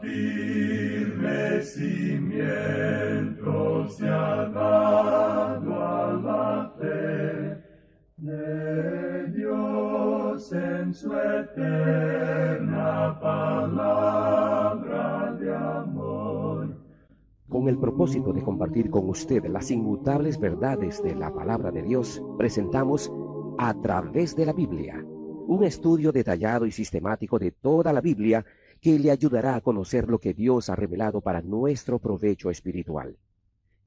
firme cimiento se ha dado a la fe de Dios en su eterna palabra de amor. Con el propósito de compartir con usted las inmutables verdades de la palabra de Dios, presentamos A Través de la Biblia, un estudio detallado y sistemático de toda la Biblia que le ayudará a conocer lo que Dios ha revelado para nuestro provecho espiritual.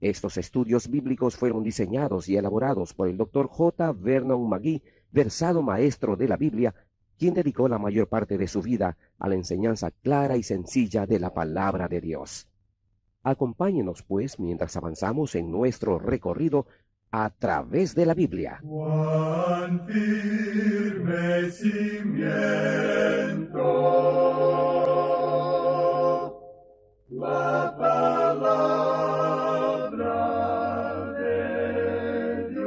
Estos estudios bíblicos fueron diseñados y elaborados por el Dr. J. Vernon McGee, versado maestro de la Biblia, quien dedicó la mayor parte de su vida a la enseñanza clara y sencilla de la palabra de Dios. Acompáñenos, pues, mientras avanzamos en nuestro recorrido a través de la Biblia. Cuán firme cimiento la palabra de Dios.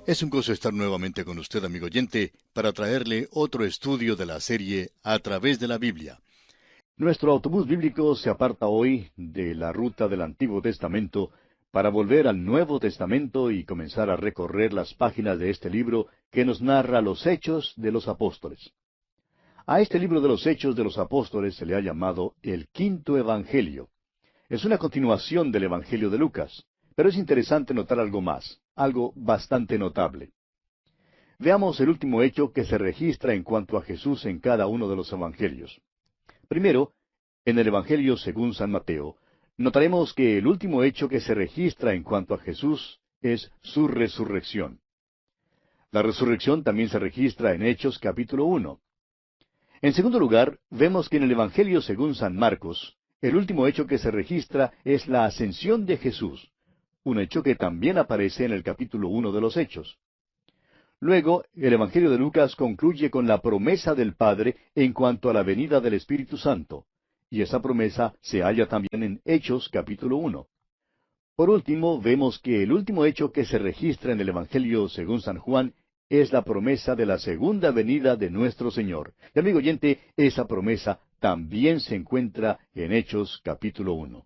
Es un gozo estar nuevamente con usted, amigo oyente, para traerle otro estudio de la serie A Través de la Biblia. Nuestro autobús bíblico se aparta hoy de la ruta del Antiguo Testamento para volver al Nuevo Testamento y comenzar a recorrer las páginas de este libro que nos narra los Hechos de los Apóstoles. A este libro de los Hechos de los Apóstoles se le ha llamado el Quinto Evangelio. Es una continuación del Evangelio de Lucas, pero es interesante notar algo más, algo bastante notable. Veamos el último hecho que se registra en cuanto a Jesús en cada uno de los evangelios. Primero, en el Evangelio según San Mateo, notaremos que el último hecho que se registra en cuanto a Jesús es su resurrección. La resurrección también se registra en Hechos capítulo 1. En segundo lugar, vemos que en el Evangelio según San Marcos, el último hecho que se registra es la ascensión de Jesús, un hecho que también aparece en el capítulo 1 de los Hechos. Luego, el Evangelio de Lucas concluye con la promesa del Padre en cuanto a la venida del Espíritu Santo, y esa promesa se halla también en Hechos capítulo 1. Por último, vemos que el último hecho que se registra en el Evangelio según San Juan es la promesa de la segunda venida de nuestro Señor. Y amigo oyente, esa promesa también se encuentra en Hechos capítulo 1.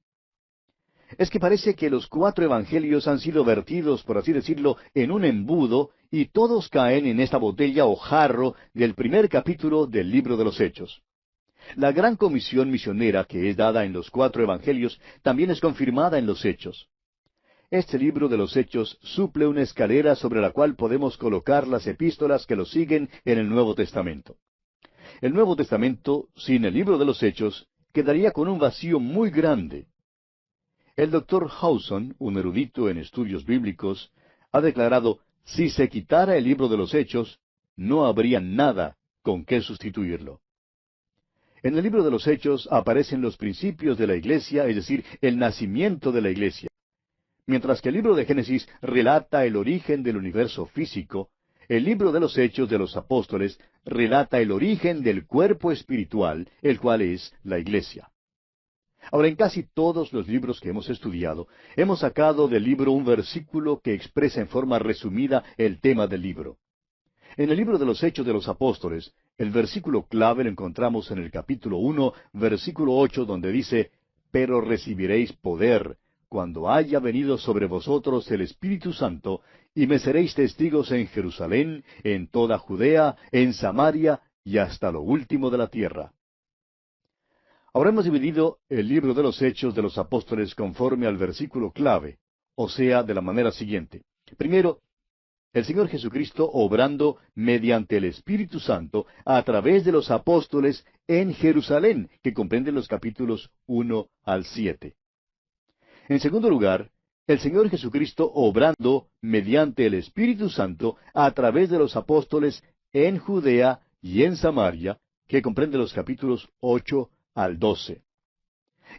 Es que parece que los 4 evangelios han sido vertidos, por así decirlo, en un embudo, y todos caen en esta botella o jarro del primer capítulo del libro de los Hechos. La gran comisión misionera que es dada en los 4 evangelios también es confirmada en los Hechos. Este libro de los Hechos suple una escalera sobre la cual podemos colocar las epístolas que lo siguen en el Nuevo Testamento. El Nuevo Testamento, sin el libro de los Hechos, quedaría con un vacío muy grande. El Dr. Howson, un erudito en estudios bíblicos, ha declarado, si se quitara el libro de los Hechos, no habría nada con qué sustituirlo. En el libro de los Hechos aparecen los principios de la Iglesia, es decir, el nacimiento de la Iglesia. Mientras que el libro de Génesis relata el origen del universo físico, el libro de los Hechos de los Apóstoles relata el origen del cuerpo espiritual, el cual es la Iglesia. Ahora, en casi todos los libros que hemos estudiado, hemos sacado del libro un versículo que expresa en forma resumida el tema del libro. En el libro de los Hechos de los Apóstoles, el versículo clave lo encontramos en el capítulo 1, versículo 8, donde dice, «Pero recibiréis poder, cuando haya venido sobre vosotros el Espíritu Santo, y me seréis testigos en Jerusalén, en toda Judea, en Samaria, y hasta lo último de la tierra». Ahora hemos dividido el libro de los Hechos de los Apóstoles conforme al versículo clave, o sea, de la manera siguiente. Primero, el Señor Jesucristo obrando mediante el Espíritu Santo a través de los apóstoles en Jerusalén, que comprenden los capítulos 1 al 7. En segundo lugar, el Señor Jesucristo obrando mediante el Espíritu Santo a través de los apóstoles en Judea y en Samaria, que comprende los capítulos 8 al 12.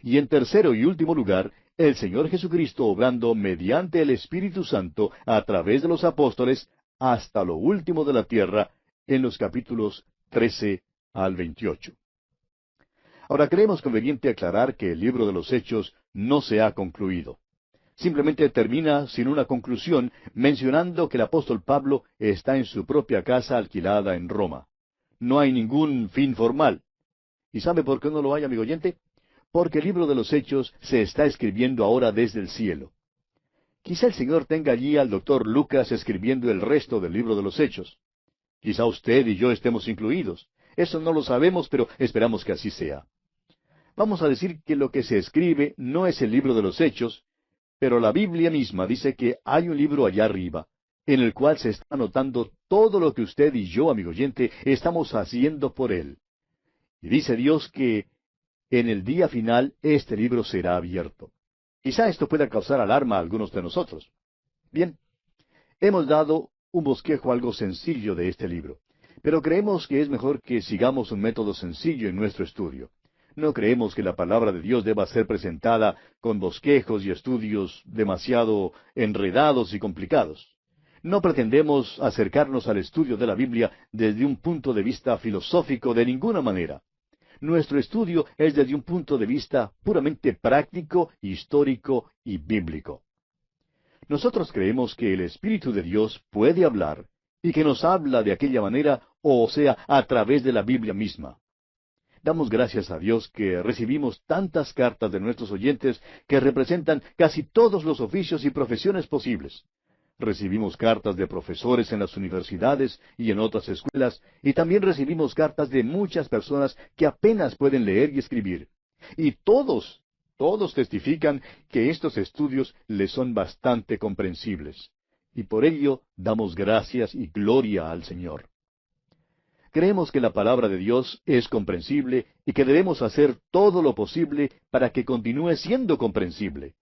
Y en tercero y último lugar, el Señor Jesucristo obrando mediante el Espíritu Santo a través de los apóstoles hasta lo último de la tierra, en los capítulos 13 al 28. Ahora creemos conveniente aclarar que el libro de los Hechos no se ha concluido. Simplemente termina sin una conclusión, mencionando que el apóstol Pablo está en su propia casa alquilada en Roma. no hay ningún fin formal. ¿Y sabe por qué no lo hay, amigo oyente? Porque el libro de los Hechos se está escribiendo ahora desde el cielo. Quizá el Señor tenga allí al doctor Lucas escribiendo el resto del libro de los Hechos. Quizá usted y yo estemos incluidos. Eso no lo sabemos, pero esperamos que así sea. Vamos a decir que lo que se escribe no es el libro de los Hechos, pero la Biblia misma dice que hay un libro allá arriba, en el cual se está anotando todo lo que usted y yo, amigo oyente, estamos haciendo por él. Y dice Dios que en el día final este libro será abierto. Quizá esto pueda causar alarma a algunos de nosotros. Bien, hemos dado un bosquejo algo sencillo de este libro, pero creemos que es mejor que sigamos un método sencillo en nuestro estudio. No creemos que la palabra de Dios deba ser presentada con bosquejos y estudios demasiado enredados y complicados. No pretendemos acercarnos al estudio de la Biblia desde un punto de vista filosófico de ninguna manera. Nuestro estudio es desde un punto de vista puramente práctico, histórico y bíblico. Nosotros creemos que el Espíritu de Dios puede hablar y que nos habla de aquella manera, o sea, a través de la Biblia misma. Damos gracias a Dios que recibimos tantas cartas de nuestros oyentes que representan casi todos los oficios y profesiones posibles. Recibimos cartas de profesores en las universidades y en otras escuelas, y también recibimos cartas de muchas personas que apenas pueden leer y escribir. Y todos testifican que estos estudios les son bastante comprensibles. Y por ello damos gracias y gloria al Señor. Creemos que la palabra de Dios es comprensible y que debemos hacer todo lo posible para que continúe siendo comprensible.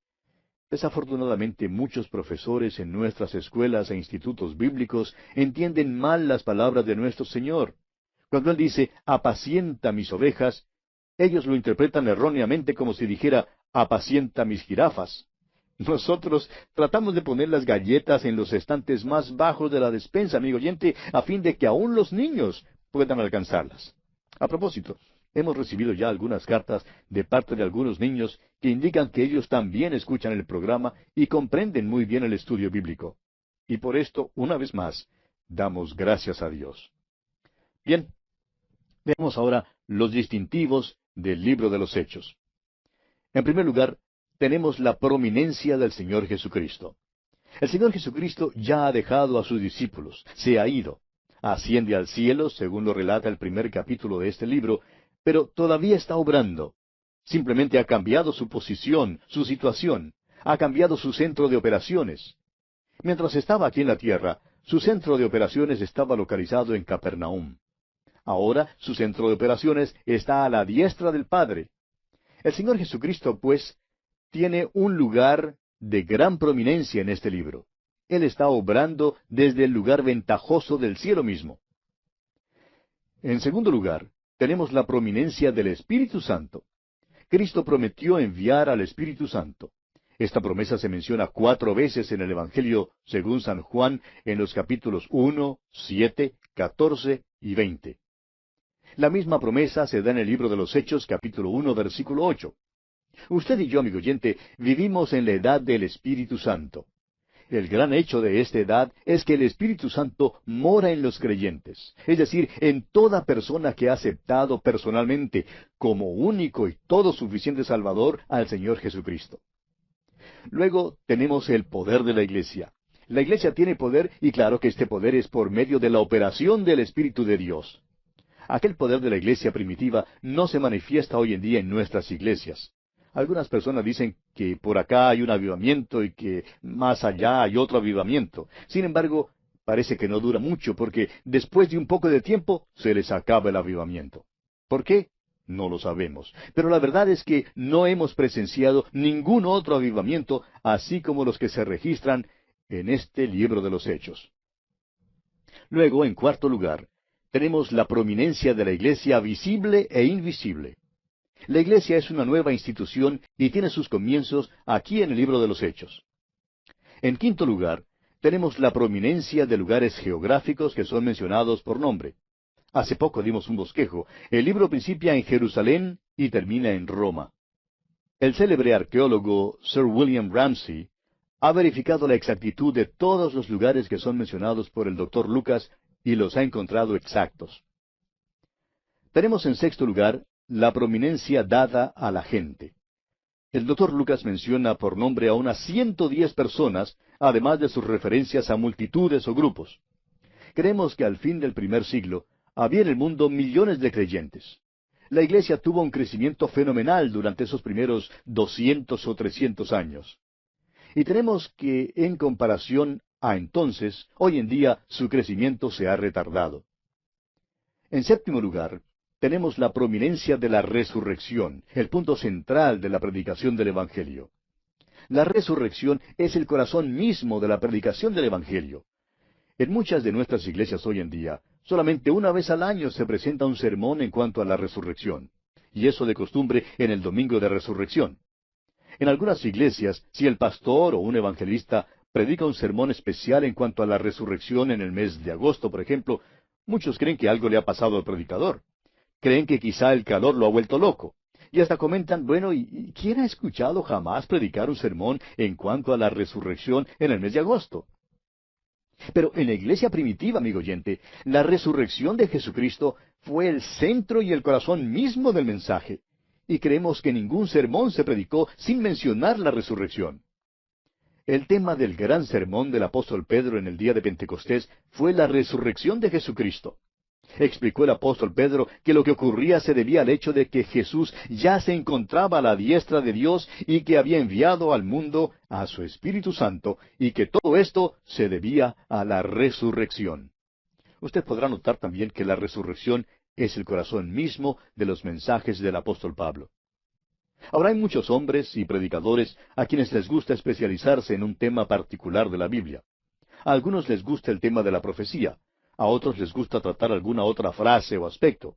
Desafortunadamente, muchos profesores en nuestras escuelas e institutos bíblicos entienden mal las palabras de nuestro Señor. Cuando Él dice, apacienta mis ovejas, ellos lo interpretan erróneamente como si dijera, apacienta mis jirafas. Nosotros tratamos de poner las galletas en los estantes más bajos de la despensa, amigo oyente, a fin de que aún los niños puedan alcanzarlas. A propósito, hemos recibido ya algunas cartas de parte de algunos niños que indican que ellos también escuchan el programa y comprenden muy bien el estudio bíblico. Y por esto, una vez más, damos gracias a Dios. Bien, veamos ahora los distintivos del libro de los Hechos. En primer lugar, tenemos la prominencia del Señor Jesucristo. El Señor Jesucristo ya ha dejado a sus discípulos, se ha ido. Asciende al cielo, según lo relata el primer capítulo de este libro, pero todavía está obrando. Simplemente ha cambiado su posición, su situación, ha cambiado su centro de operaciones. Mientras estaba aquí en la tierra, su centro de operaciones estaba localizado en Capernaum. Ahora su centro de operaciones está a la diestra del Padre. El Señor Jesucristo, pues, tiene un lugar de gran prominencia en este libro. Él está obrando desde el lugar ventajoso del cielo mismo. En segundo lugar, tenemos la prominencia del Espíritu Santo. Cristo prometió enviar al Espíritu Santo. Esta promesa se menciona 4 veces en el Evangelio según San Juan en los capítulos 1, 7, 14 y 20. La misma promesa se da en el libro de los Hechos, capítulo 1, versículo 8. Usted y yo, amigo oyente, vivimos en la edad del Espíritu Santo. El gran hecho de esta edad es que el Espíritu Santo mora en los creyentes, es decir, en toda persona que ha aceptado personalmente como único y todo suficiente Salvador al Señor Jesucristo. Luego tenemos el poder de la Iglesia. La Iglesia tiene poder y claro que este poder es por medio de la operación del Espíritu de Dios. Aquel poder de la Iglesia primitiva no se manifiesta hoy en día en nuestras iglesias. Algunas personas dicen que por acá hay un avivamiento y que más allá hay otro avivamiento. Sin embargo, parece que no dura mucho porque después de un poco de tiempo se les acaba el avivamiento. ¿Por qué? No lo sabemos. Pero la verdad es que no hemos presenciado ningún otro avivamiento así como los que se registran en este libro de los Hechos. Luego, en cuarto lugar, tenemos la prominencia de la Iglesia visible e invisible. La Iglesia es una nueva institución y tiene sus comienzos aquí en el libro de los Hechos. En quinto lugar, tenemos la prominencia de lugares geográficos que son mencionados por nombre. Hace poco dimos un bosquejo. El libro principia en Jerusalén y termina en Roma. El célebre arqueólogo Sir William Ramsay ha verificado la exactitud de todos los lugares que son mencionados por el Dr. Lucas y los ha encontrado exactos. Tenemos en sexto lugar la prominencia dada a la gente. El doctor Lucas menciona por nombre a unas 110 personas, además de sus referencias a multitudes o grupos. Creemos que al fin del primer siglo había en el mundo millones de creyentes. La iglesia tuvo un crecimiento fenomenal durante esos primeros 200 o 300 años. Y tenemos que, en comparación a entonces, hoy en día su crecimiento se ha retardado. En séptimo lugar, tenemos la prominencia de la resurrección, el punto central de la predicación del Evangelio. La resurrección es el corazón mismo de la predicación del Evangelio. En muchas de nuestras iglesias hoy en día, solamente una vez al año se presenta un sermón en cuanto a la resurrección, y eso de costumbre en el domingo de resurrección. En algunas iglesias, si el pastor o un evangelista predica un sermón especial en cuanto a la resurrección en el mes de agosto, por ejemplo, muchos creen que algo le ha pasado al predicador. Creen que quizá el calor lo ha vuelto loco. Y hasta comentan, bueno, ¿y quién ha escuchado jamás predicar un sermón en cuanto a la resurrección en el mes de agosto? Pero en la iglesia primitiva, amigo oyente, la resurrección de Jesucristo fue el centro y el corazón mismo del mensaje. Y creemos que ningún sermón se predicó sin mencionar la resurrección. El tema del gran sermón del apóstol Pedro en el día de Pentecostés fue la resurrección de Jesucristo. Explicó el apóstol Pedro que lo que ocurría se debía al hecho de que Jesús ya se encontraba a la diestra de Dios y que había enviado al mundo a su Espíritu Santo y que todo esto se debía a la resurrección. Usted podrá notar también que la resurrección es el corazón mismo de los mensajes del apóstol Pablo. Ahora hay muchos hombres y predicadores a quienes les gusta especializarse en un tema particular de la Biblia. A algunos les gusta el tema de la profecía, a otros les gusta tratar alguna otra frase o aspecto.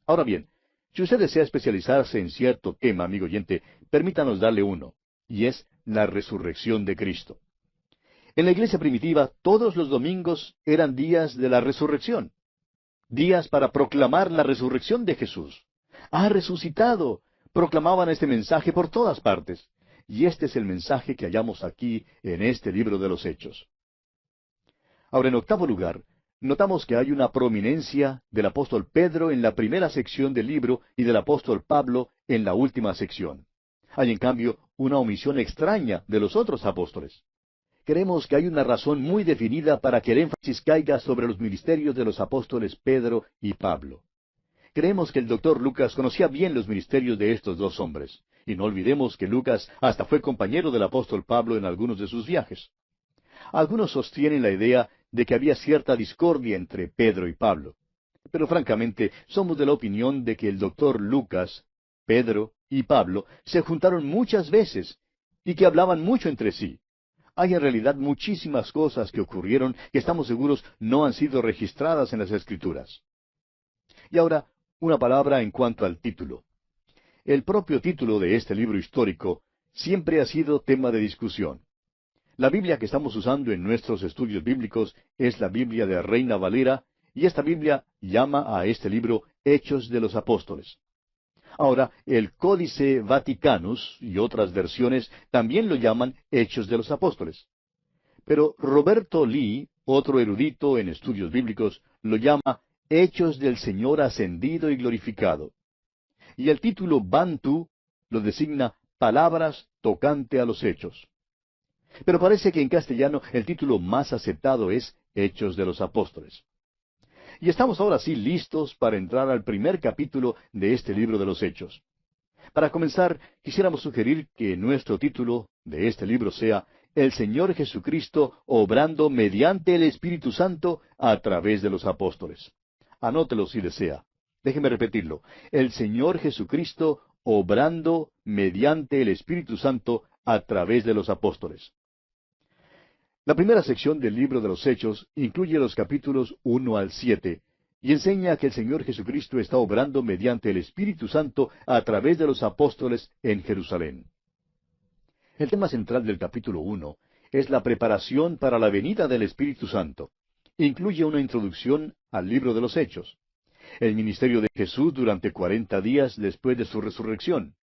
Ahora bien, si usted desea especializarse en cierto tema, amigo oyente, permítanos darle uno, y es la resurrección de Cristo. En la iglesia primitiva, todos los domingos eran días de la resurrección, días para proclamar la resurrección de Jesús. ¡Ha resucitado! Proclamaban este mensaje por todas partes, y este es el mensaje que hallamos aquí en este libro de los Hechos. Ahora, en octavo lugar, notamos que hay una prominencia del apóstol Pedro en la primera sección del libro y del apóstol Pablo en la última sección. Hay, en cambio, una omisión extraña de los otros apóstoles. Creemos que hay una razón muy definida para que el énfasis caiga sobre los ministerios de los apóstoles Pedro y Pablo. Creemos que el doctor Lucas conocía bien los ministerios de estos dos hombres, y no olvidemos que Lucas hasta fue compañero del apóstol Pablo en algunos de sus viajes. Algunos sostienen la idea de que había cierta discordia entre Pedro y Pablo, pero francamente somos de la opinión de que el doctor Lucas, Pedro y Pablo se juntaron muchas veces y que hablaban mucho entre sí. Hay en realidad muchísimas cosas que ocurrieron que estamos seguros no han sido registradas en las Escrituras. Y ahora, una palabra en cuanto al título. El propio título de este libro histórico siempre ha sido tema de discusión. La Biblia que estamos usando en nuestros estudios bíblicos es la Biblia de Reina Valera, y esta Biblia llama a este libro Hechos de los Apóstoles. Ahora, el Códice Vaticanus y otras versiones también lo llaman Hechos de los Apóstoles. Pero Roberto Lee, otro erudito en estudios bíblicos, lo llama Hechos del Señor ascendido y glorificado. Y el título Bantu lo designa Palabras tocante a los Hechos. Pero parece que en castellano el título más aceptado es Hechos de los Apóstoles. Y estamos ahora sí listos para entrar al primer capítulo de este libro de los Hechos. Para comenzar, quisiéramos sugerir que nuestro título de este libro sea El Señor Jesucristo obrando mediante el Espíritu Santo a través de los apóstoles. Anótelo si desea. Déjeme repetirlo. El Señor Jesucristo obrando mediante el Espíritu Santo a través de los apóstoles. La primera sección del libro de los Hechos incluye los capítulos 1 al 7 y enseña que el Señor Jesucristo está obrando mediante el Espíritu Santo a través de los apóstoles en Jerusalén. El tema central del capítulo 1 es la preparación para la venida del Espíritu Santo. Incluye una introducción al libro de los Hechos, el ministerio de Jesús durante 40 días después de su resurrección,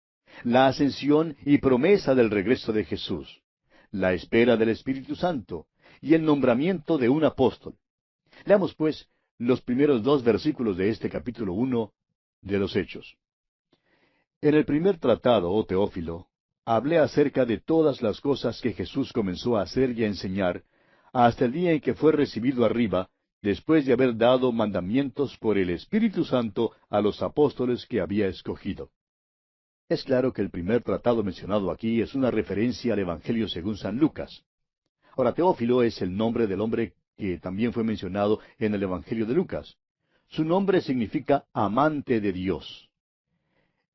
la ascensión y promesa del regreso de Jesús, la espera del Espíritu Santo y el nombramiento de un apóstol. Leamos pues los primeros 2 versículos de este capítulo 1 de los Hechos. En el primer tratado, oh Teófilo, hablé acerca de todas las cosas que Jesús comenzó a hacer y a enseñar, hasta el día en que fue recibido arriba, después de haber dado mandamientos por el Espíritu Santo a los apóstoles que había escogido. Es claro que el primer tratado mencionado aquí es una referencia al Evangelio según San Lucas. Ahora, Teófilo es el nombre del hombre que también fue mencionado en el Evangelio de Lucas. Su nombre significa amante de Dios.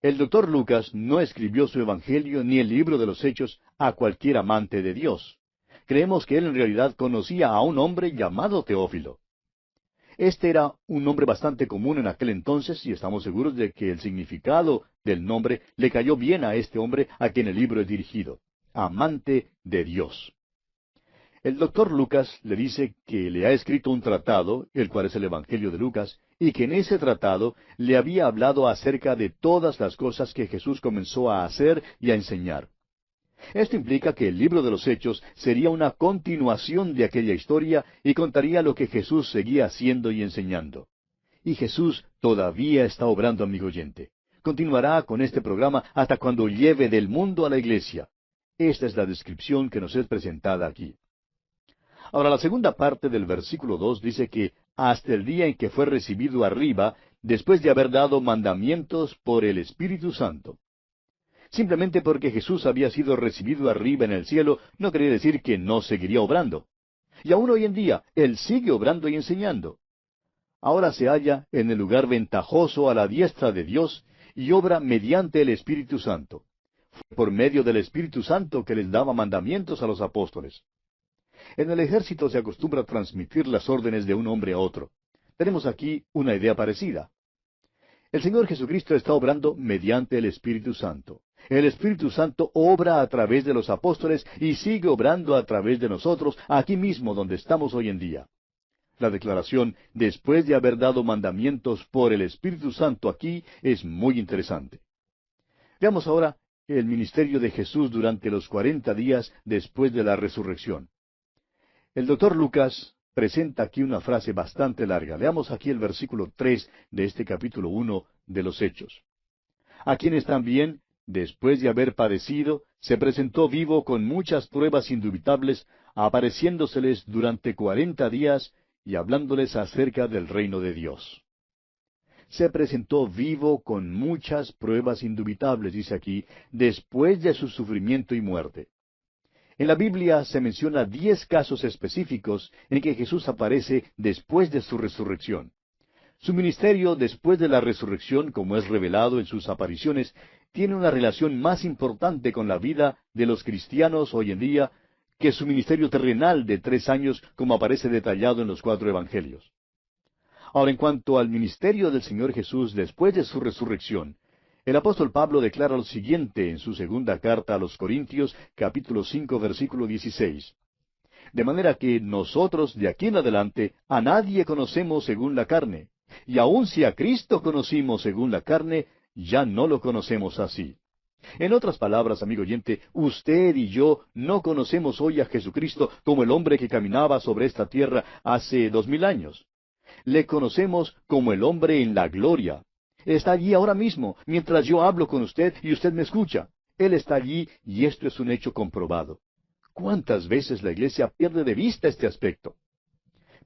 El doctor Lucas no escribió su Evangelio ni el libro de los Hechos a cualquier amante de Dios. Creemos que él en realidad conocía a un hombre llamado Teófilo. Este era un nombre bastante común en aquel entonces y estamos seguros de que el significado del nombre le cayó bien a este hombre a quien el libro es dirigido. Amante de Dios. El doctor Lucas le dice que le ha escrito un tratado, el cual es el Evangelio de Lucas, y que en ese tratado le había hablado acerca de todas las cosas que Jesús comenzó a hacer y a enseñar. Esto implica que el libro de los Hechos sería una continuación de aquella historia y contaría lo que Jesús seguía haciendo y enseñando. Y Jesús todavía está obrando, amigo oyente. Continuará con este programa hasta cuando lleve del mundo a la iglesia. Esta es la descripción que nos es presentada aquí. Ahora, la segunda parte del versículo 2 dice que hasta el día en que fue recibido arriba, después de haber dado mandamientos por el Espíritu Santo. Simplemente porque Jesús había sido recibido arriba en el cielo, no quería decir que no seguiría obrando. Y aún hoy en día, Él sigue obrando y enseñando. Ahora se halla en el lugar ventajoso a la diestra de Dios y obra mediante el Espíritu Santo. Fue por medio del Espíritu Santo que les daba mandamientos a los apóstoles. En el ejército se acostumbra a transmitir las órdenes de un hombre a otro. Tenemos aquí una idea parecida. El Señor Jesucristo está obrando mediante el Espíritu Santo. El Espíritu Santo obra a través de los apóstoles y sigue obrando a través de nosotros, aquí mismo donde estamos hoy en día. La declaración, después de haber dado mandamientos por el Espíritu Santo aquí, es muy interesante. Veamos ahora el ministerio de Jesús durante los 40 días después de la resurrección. El doctor Lucas presenta aquí una frase bastante larga. Leamos aquí el versículo 3 de este capítulo 1 de los Hechos. A quienes también, después de haber padecido, se presentó vivo con muchas pruebas indubitables, apareciéndoseles durante 40 días y hablándoles acerca del reino de Dios. Se presentó vivo con muchas pruebas indubitables, dice aquí, después de su sufrimiento y muerte. En la Biblia se menciona 10 casos específicos en que Jesús aparece después de su resurrección. Su ministerio después de la resurrección, como es revelado en sus apariciones, tiene una relación más importante con la vida de los cristianos hoy en día que su ministerio terrenal de 3 años, como aparece detallado en los 4 evangelios. Ahora, en cuanto al ministerio del Señor Jesús después de su resurrección, el apóstol Pablo declara lo siguiente en su segunda carta a los Corintios, capítulo 5, versículo 16. De manera que nosotros de aquí en adelante a nadie conocemos según la carne, y aun si a Cristo conocimos según la carne, ya no lo conocemos así. En otras palabras, amigo oyente, usted y yo no conocemos hoy a Jesucristo como el hombre que caminaba sobre esta tierra hace 2000 años. Le conocemos como el hombre en la gloria. Está allí ahora mismo, mientras yo hablo con usted y usted me escucha. Él está allí y esto es un hecho comprobado. ¿Cuántas veces la Iglesia pierde de vista este aspecto?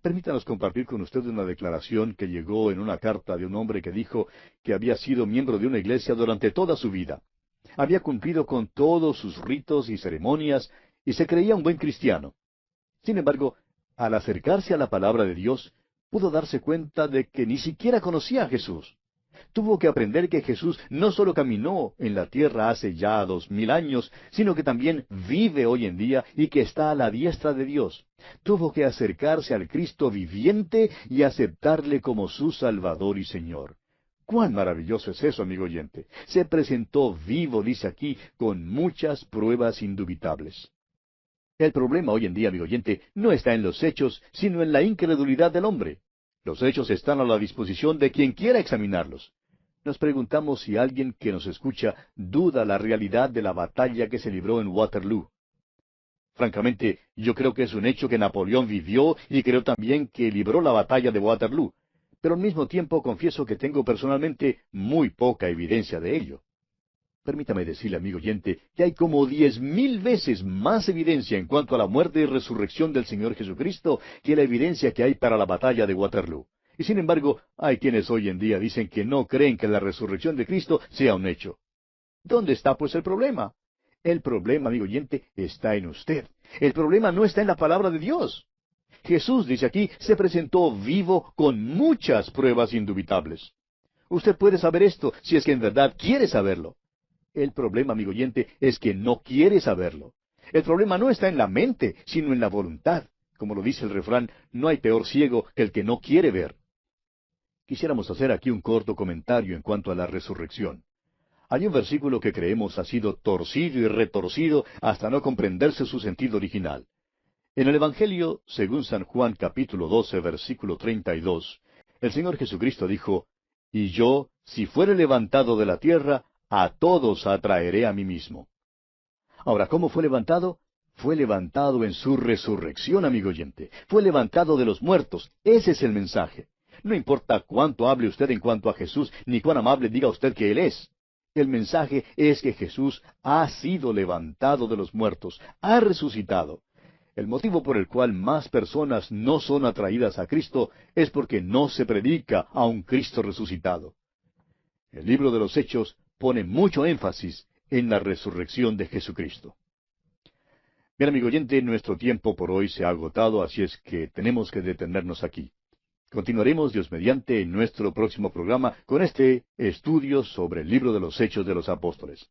Permítanos compartir con usted una declaración que llegó en una carta de un hombre que dijo que había sido miembro de una iglesia durante toda su vida. Había cumplido con todos sus ritos y ceremonias y se creía un buen cristiano. Sin embargo, al acercarse a la palabra de Dios, pudo darse cuenta de que ni siquiera conocía a Jesús. Tuvo que aprender que Jesús no solo caminó en la tierra hace ya 2000 años, sino que también vive hoy en día y que está a la diestra de Dios. Tuvo que acercarse al Cristo viviente y aceptarle como su Salvador y Señor. ¡Cuán maravilloso es eso, amigo oyente! Se presentó vivo, dice aquí, con muchas pruebas indubitables. El problema hoy en día, amigo oyente, no está en los hechos, sino en la incredulidad del hombre. Los hechos están a la disposición de quien quiera examinarlos. Nos preguntamos si alguien que nos escucha duda la realidad de la batalla que se libró en Waterloo. Francamente, yo creo que es un hecho que Napoleón vivió y creo también que libró la batalla de Waterloo. pero al mismo tiempo confieso que tengo personalmente muy poca evidencia de ello. Permítame decirle, amigo oyente, que hay como 10,000 veces más evidencia en cuanto a la muerte y resurrección del Señor Jesucristo que la evidencia que hay para la batalla de Waterloo. Y sin embargo, hay quienes hoy en día dicen que no creen que la resurrección de Cristo sea un hecho. ¿Dónde está pues el problema? El problema, amigo oyente, está en usted. El problema no está en la palabra de Dios. Jesús, dice aquí, se presentó vivo con muchas pruebas indubitables. Usted puede saber esto si es que en verdad quiere saberlo. El problema, amigo oyente, es que no quiere saberlo. El problema no está en la mente, sino en la voluntad. Como lo dice el refrán, no hay peor ciego que el que no quiere ver. Quisiéramos hacer aquí un corto comentario en cuanto a la resurrección. Hay un versículo que creemos ha sido torcido y retorcido hasta no comprenderse su sentido original. En el Evangelio, según San Juan capítulo 12, versículo 32, el Señor Jesucristo dijo, «Y yo, si fuere levantado de la tierra, a todos atraeré a mí mismo». Ahora, ¿cómo fue levantado? Fue levantado en su resurrección, amigo oyente. Fue levantado de los muertos. Ese es el mensaje. No importa cuánto hable usted en cuanto a Jesús, ni cuán amable diga usted que Él es. El mensaje es que Jesús ha sido levantado de los muertos, ha resucitado. El motivo por el cual más personas no son atraídas a Cristo es porque no se predica a un Cristo resucitado. El libro de los Hechos pone mucho énfasis en la resurrección de Jesucristo. Bien, amigo oyente, nuestro tiempo por hoy se ha agotado, así es que tenemos que detenernos aquí. Continuaremos, Dios mediante, en nuestro próximo programa con este estudio sobre el libro de los Hechos de los Apóstoles.